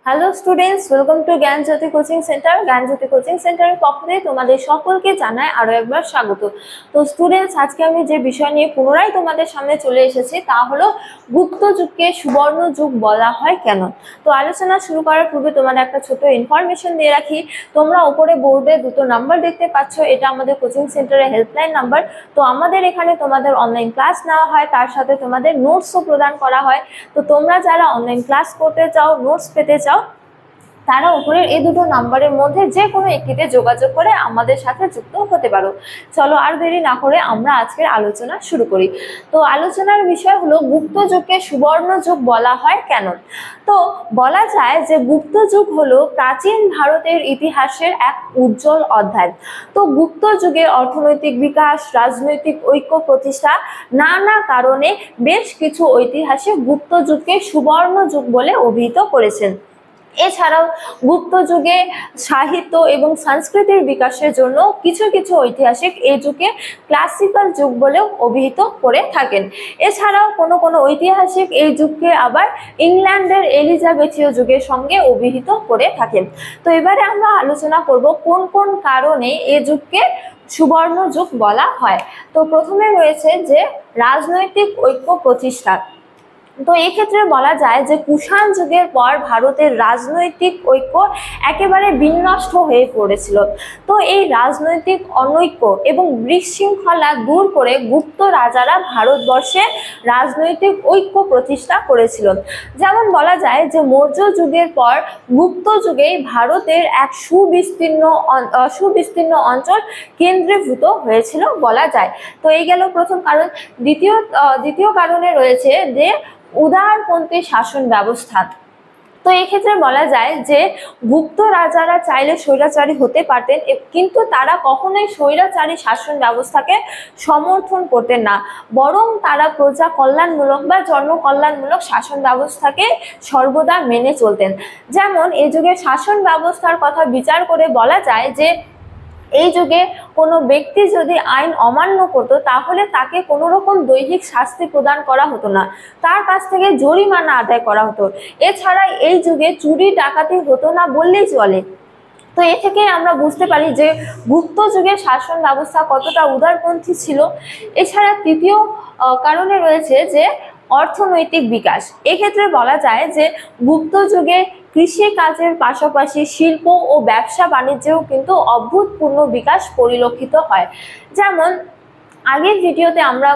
Hello students, welcome to Gyanjyoti coaching centre. Gyanjyoti coaching সেন্টারের পক্ষ থেকে তোমাদের সকলকে জানাই আরো একবার স্বাগত। তো স্টুডেন্টস, আজকে আমি যে বিষয় নিয়ে পুনরায় তোমাদের সামনে চলে এসেছি তা হলো গুপ্ত যুগকে সুবর্ণ যুগ বলা হয় কেন। তো আলোচনা শুরু করার পূর্বে তোমাদের একটা ছোট ইনফরমেশন দিয়ে রাখি। তোমরা উপরে বোর্ডে দুটো নাম্বার দেখতে পাচ্ছ, এটা আমাদের কোচিং সেন্টারের হেল্পলাইন নাম্বার। তো আমাদের এখানে তোমাদের অনলাইন ক্লাস নেওয়া হয়, তার সাথে তোমাদের নোটসও প্রদান করা হয়। তো তোমরা যারা অনলাইন ক্লাস করতে চাও, নোটস পেতে চাও, তারা উপরের এই দুটো নাম্বারের মধ্যে যে কোনো একটিতে যোগাযোগ করে আমাদের সাথে যুক্ত হতে পারো। চলো আর দেরি না করে আমরা আজকের আলোচনা শুরু করি। তো আলোচনার বিষয় হলো গুপ্ত যুগকে সুবর্ণ যুগ বলা হয় কেন। তো বলা যায় যে গুপ্ত যুগ হলো প্রাচীন ভারতের ইতিহাসের এক উজ্জ্বল অধ্যায়। তো গুপ্ত যুগের অর্থনৈতিক বিকাশ, রাজনৈতিক ঐক্য প্রতিষ্ঠা, নানা কারণে বেশ কিছু ঐতিহাসিক গুপ্ত যুগকে সুবর্ণ যুগ বলে অভিহিত করেছেন। এছাড়াও গুপ্ত যুগে সাহিত্য এবং সংস্কৃতির বিকাশের জন্য কিছু কিছু ঐতিহাসিক এই যুগে ক্লাসিক্যাল যুগ বলেও অভিহিত করে থাকেন। এছাড়াও কোনো কোনো ঐতিহাসিক এই যুগকে আবার ইংল্যান্ডের এলিজাবেথীয় যুগের সঙ্গে অভিহিত করে থাকেন। তো এবারে আমরা আলোচনা করব কোন কোন কারণে এই যুগকে সুবর্ণ যুগ বলা হয়। তো প্রথমে রয়েছে যে রাজনৈতিক ঐক্য প্রতিষ্ঠা। তো এই ক্ষেত্রে বলা যায় যে কুষাণ যুগের পর ভারতের রাজনৈতিক ঐক্য একেবারে বিনষ্ট হয়ে পড়েছিল। তো এই রাজনৈতিক অনৈক্য এবং বিশৃঙ্খলা দূর করে গুপ্ত রাজারা ভারতবর্ষে রাজনৈতিক ঐক্য প্রতিষ্ঠা করেছিল। যেমন বলা যায় যে মৌর্য যুগের পর গুপ্ত যুগেই ভারতের এক সুবিস্তীর্ণ অঞ্চল কেন্দ্রীভূত হয়েছিল বলা যায়। তো এই গেল প্রথম কারণ। দ্বিতীয় কারণে রয়েছে যে উদারপন্থী শাসন ব্যবস্থা। তো এই ক্ষেত্রে বলা যায় যে গুপ্ত রাজারা চাইলে স্বৈরাচারী হতে পারতেন, কিন্তু তারা কখনোই স্বৈরাচারী শাসন ব্যবস্থাকে সমর্থন করতেন না, বরং তারা প্রজা কল্যাণমূলক বা জনকল্যাণমূলক শাসন ব্যবস্থাকে সর্বদা মেনে চলতেন। যেমন এই যুগের শাসন ব্যবস্থার কথা বিচার করে বলা যায় যে এই যুগে কোনো ব্যক্তি যদি আইন অমান্য করত তাহলে তাকে কোনো রকম দৈহিক শাস্তি প্রদান করা হতো না, তার কাছ থেকে জরিমানা আদায় করা হতো। এছাড়া এই যুগে চুরি ডাকাতি হতো না বললেই চলে। তো এ থেকে আমরা বুঝতে পারি যে গুপ্ত যুগের শাসন ব্যবস্থা কতটা উদারপন্থী ছিল। এছাড়া তৃতীয় কারণে রয়েছে যে অর্থনৈতিক বিকাশ। এক্ষেত্রে বলা যায় যে গুপ্ত যুগে কৃষি কাজের পাশাপাশি শিল্প ও ব্যবসা বাণিজ্যেও কিন্তু অভূতপূর্ণ বিকাশ পরিলক্ষিত হয়। যেমন আগের ভিডিওতে আমরা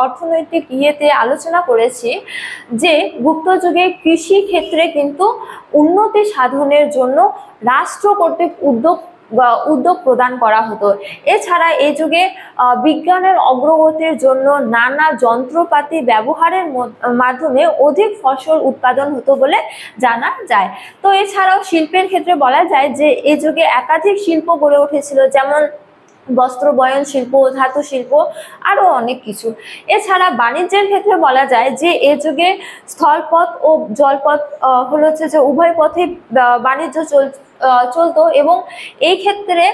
অর্থনৈতিক ইয়েতে আলোচনা করেছি যে গুপ্ত যুগে কৃষি ক্ষেত্রে কিন্তু উন্নতি সাধনের জন্য রাষ্ট্র কর্তৃক উদ্যোগ প্রদান করা হতো। এছাড়া এই যুগে বিজ্ঞানের অগ্রগতির জন্য নানা যন্ত্রপাতি ব্যবহারের মাধ্যমে অধিক ফসল উৎপাদন হতো বলে জানা যায়। তো এছাড়াও শিল্পের ক্ষেত্রে বলা যায় যে এই যুগে একাধিক শিল্প গড়ে উঠেছিল, যেমন বস্ত্র বয়ন শিল্প, ধাতু শিল্প, আরো অনেক কিছু। এছাড়া বাণিজ্যের ক্ষেত্রে বলা যায় যে এ যুগে স্থলপথ ও জলপথ হলো যে উভয় পথে বাণিজ্য চলতো, এবং এই ক্ষেত্রে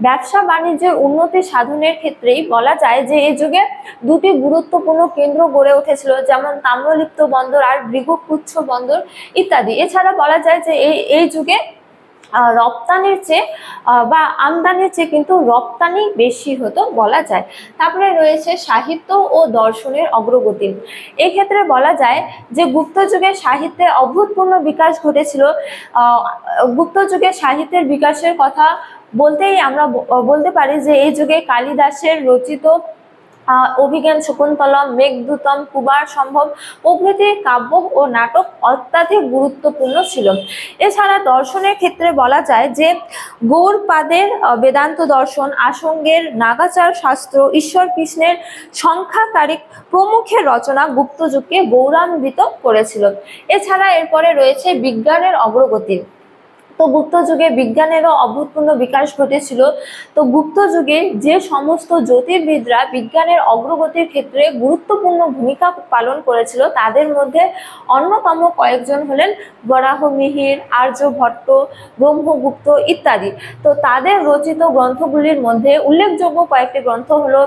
ব্যবসা বাণিজ্যের উন্নতি সাধনের ক্ষেত্রেই বলা যায় যে এই যুগে দুটি গুরুত্বপূর্ণ কেন্দ্র গড়ে উঠেছিল, যেমন তাম্রলিপ্ত বন্দর আর ভৃগুপুচ্ছ বন্দর ইত্যাদি। এছাড়া বলা যায় যে এই যুগে রপ্তানির চেয়ে বা আমদানির চেয়ে কিন্তু রপ্তানি বেশি হতো বলা যায়। তারপরে রয়েছে সাহিত্য ও দর্শনের অগ্রগতি। এক্ষেত্রে বলা যায় যে গুপ্ত যুগে সাহিত্যে অভূতপূর্ণ বিকাশ ঘটেছিল। গুপ্ত যুগে সাহিত্যের বিকাশের কথা বলতেই আমরা বলতে পারি যে এই যুগে কালিদাসের রচিত অভিজ্ঞান শকুন্তলম, মেঘদূতম, কুমার সম্ভব প্রভৃতি কাব্য ও নাটক অত্যাধিক গুরুত্বপূর্ণ ছিল। এছাড়া দর্শনের ক্ষেত্রে বলা যায় যে গৌড়পাদের বেদান্ত দর্শন, আসঙ্গের নাগাচার শাস্ত্র, ঈশ্বর কৃষ্ণের সংখ্যাকারিক প্রমুখের রচনা গুপ্ত যুগকে গৌরবান্বিত করেছিল। এছাড়া এরপরে রয়েছে বিজ্ঞানের অগ্রগতি। তো গুপ্ত যুগে বিজ্ঞানেরও অভূতপূর্ণ বিকাশ ঘটেছিল। তো গুপ্ত যুগে যে সমস্ত জ্যোতির্বিদরা বিজ্ঞানের অগ্রগতির ক্ষেত্রে গুরুত্বপূর্ণ ভূমিকা পালন করেছিল তাদের মধ্যে অন্যতম কয়েকজন হলেন বরাহমিহির, আর্যভট্ট, ব্রহ্মগুপ্ত ইত্যাদি। তো তাদের রচিত গ্রন্থগুলির মধ্যে উল্লেখযোগ্য কয়েকটি গ্রন্থ হলো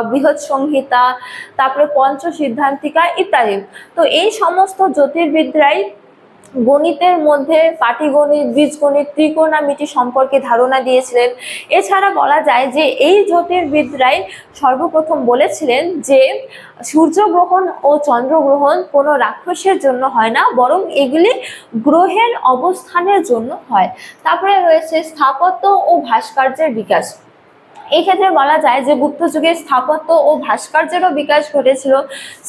বৃহৎ সংহিতা, তারপরে পঞ্চসিদ্ধান্তিকা ইত্যাদি। তো এই সমস্ত জ্যোতির্বিদরাই গণিতের মধ্যে পাটিগণিত, বীজগণিত, ত্রিকোণমিতি সম্পর্কে ধারণা দিয়েছিলেন। এছাড়া বলা যায় যে এই জ্যোতির্বিদরাই সর্বপ্রথম বলেছিলেন যে সূর্যগ্রহণ ও চন্দ্রগ্রহণ কোনো রাক্ষসের জন্য হয় না, বরং এগুলি গ্রহের অবস্থানের জন্য হয়। তারপরে রয়েছে স্থাপত্য ও ভাস্কর্যের বিকাশ। এই ক্ষেত্রে বলা যায় যে গুপ্ত যুগে স্থাপত্য ও ভাস্কর্যেরও বিকাশ ঘটেছিল।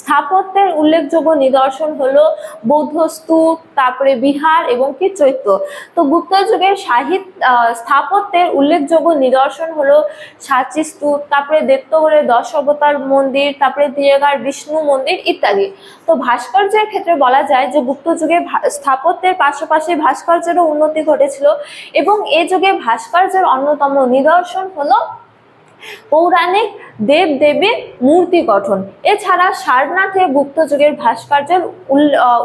স্থাপত্যের উল্লেখযোগ্য নিদর্শন হলো বৌদ্ধ স্তূপ, তারপরে বিহার এবং কি চৈত্য। তো গুপ্ত যুগের স্থাপত্যের উল্লেখযোগ্য নিদর্শন হলো সাঁচি স্তূপ, তারপরে দেবতগড়ের 10 অবতার মন্দির, তারপরে দিয়েগার বিষ্ণু মন্দির ইত্যাদি। তো ভাস্কর্যের ক্ষেত্রে বলা যায় যে গুপ্ত যুগে স্থাপত্যের পাশাপাশি ভাস্কর্যেরও উন্নতি ঘটেছিল এবং এ যুগে ভাস্কর্যের অন্যতম নিদর্শন হলো পৌরাণিক দেব দেবীর মূর্তি গঠন। এছাড়া সারনাথে গুপ্ত যুগের ভাস্কর্যের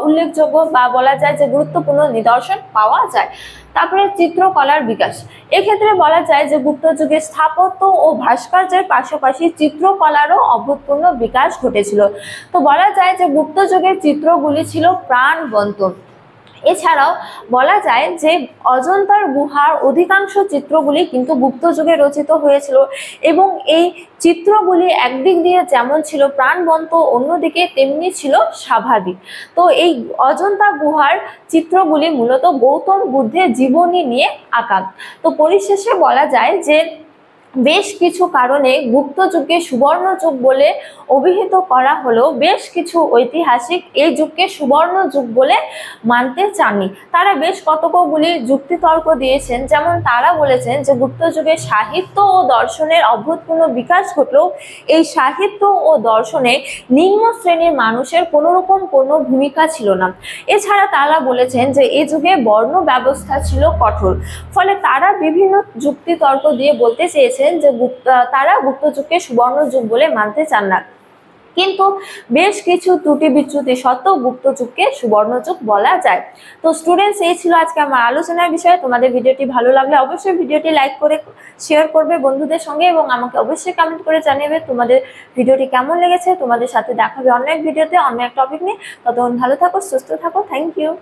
উল্লেখযোগ্য বা বলা যায় যে গুরুত্বপূর্ণ নিদর্শন পাওয়া যায়। তারপরে চিত্রকলার বিকাশ। এক্ষেত্রে বলা যায় যে গুপ্ত যুগে স্থাপত্য ও ভাস্কর্যের পাশাপাশি চিত্রকলারও অভূতপূর্ব বিকাশ ঘটেছিল। তো বলা যায় যে গুপ্ত যুগের চিত্রগুলি ছিল প্রাণবন্ত। এছাড়াও বলা যায় যে অজন্তার গুহার অধিকাংশ চিত্রগুলি কিন্তু গুপ্ত যুগে রচিত হয়েছিল এবং এই চিত্রগুলি একদিক দিয়ে যেমন ছিল প্রাণবন্ত, অন্যদিকে তেমনি ছিল স্বাভাবিক। তো এই অজন্তা গুহার চিত্রগুলি মূলত গৌতম বুদ্ধের জীবনী নিয়ে আঁকা। তো পরিশেষে বলা যায় যে বেশ কিছু কারণে গুপ্ত যুগকে সুবর্ণ যুগ বলে অভিহিত করা হলেও বেশ কিছু ঐতিহাসিক এই যুগকে সুবর্ণ যুগ বলে মানতে চাননি। তারা বেশ কতকগুলি যুক্তিতর্ক দিয়েছেন, যেমন তারা বলেছেন যে গুপ্ত যুগে সাহিত্য ও দর্শনের অভূতপূর্ণ বিকাশ ঘটলেও এই সাহিত্য ও দর্শনে নিম্ন শ্রেণীর মানুষের কোনোরকম কোনো ভূমিকা ছিল না। এছাড়া তারা বলেছেন যে এই যুগে বর্ণ ব্যবস্থা ছিল কঠোর। ফলে তারা বিভিন্ন যুক্তিতর্ক দিয়ে বলতে চেয়েছেন যে তারা গুপ্ত যুগকে সুবর্ণ যুগ বলে মানতে চান না, কিন্তু বেশ কিছু ত্রুটি বিচ্যুতি সত্ত্বেও গুপ্ত যুগকে সুবর্ণ যুগ বলা যায়। তো স্টুডেন্টস, এই ছিল আজকে আমার আলোচনার বিষয়। তোমাদের ভিডিওটি ভালো লাগলে অবশ্যই ভিডিওটি লাইক করে শেয়ার করবে বন্ধুদের সঙ্গে এবং আমাকে অবশ্যই কমেন্ট করে জানাবে তোমাদের ভিডিওটি কেমন লেগেছে। তোমাদের সাথে দেখা হবে অন্য এক ভিডিওতে অন্য এক টপিক নিয়ে। ততক্ষণ ভালো থাকো, সুস্থ থাকো। Thank you.